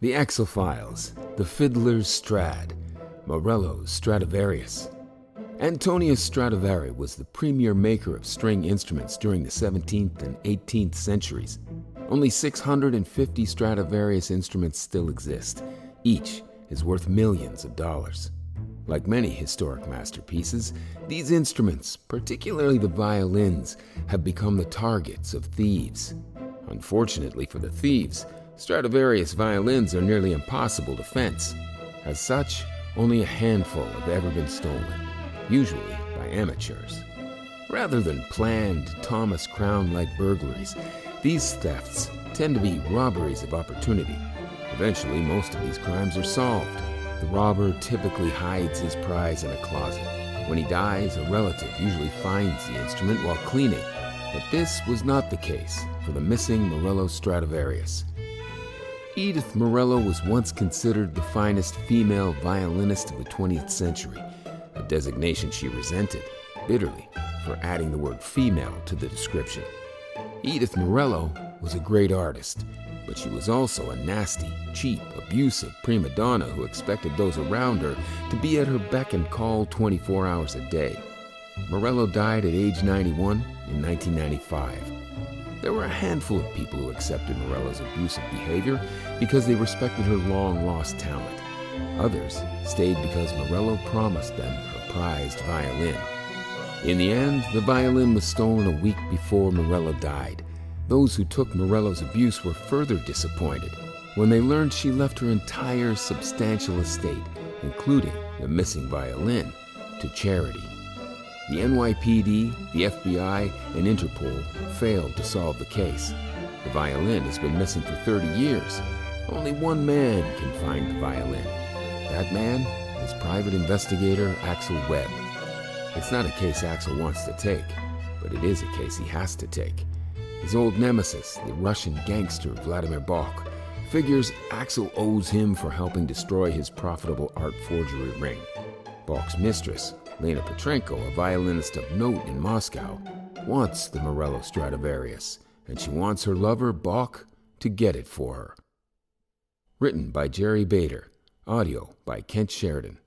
The Axel Files, the Fiddler's Strad, Morello Stradivarius. Antonius Stradivari was the premier maker of string instruments during the 17th and 18th centuries. Only 650 Stradivarius instruments still exist. Each is worth millions of dollars. Like many historic masterpieces, these instruments, particularly the violins, have become the targets of thieves. Unfortunately for the thieves, Stradivarius violins are nearly impossible to fence. As such, only a handful have ever been stolen, usually by amateurs. Rather than planned Thomas Crown-like burglaries, these thefts tend to be robberies of opportunity. Eventually, most of these crimes are solved. The robber typically hides his prize in a closet. When he dies, a relative usually finds the instrument while cleaning. But this was not the case for the missing Morello Stradivarius. Edith Morello was once considered the finest female violinist of the 20th century, a designation she resented bitterly for adding the word female to the description. Edith Morello was a great artist, but she was also a nasty, cheap, abusive prima donna who expected those around her to be at her beck and call 24 hours a day. Morello died at age 91 in 1995. There were a handful of people who accepted Morello's abusive behavior because they respected her long-lost talent. Others stayed because Morello promised them her prized violin. In the end, the violin was stolen a week before Morello died. Those who took Morello's abuse were further disappointed when they learned she left her entire substantial estate, including the missing violin, to charity. The NYPD, the FBI, and Interpol failed to solve the case. The violin has been missing for 30 years. Only one man can find the violin. That man is private investigator Axel Webb. It's not a case Axel wants to take, but it is a case he has to take. His old nemesis, the Russian gangster Vladimir Bok, figures Axel owes him for helping destroy his profitable art forgery ring. Bok's mistress, Lena Petrenko, a violinist of note in Moscow, wants the Morello Stradivarius, and she wants her lover, Bok, to get it for her. Written by Jerry Bader. Audio by Kent Sheridan.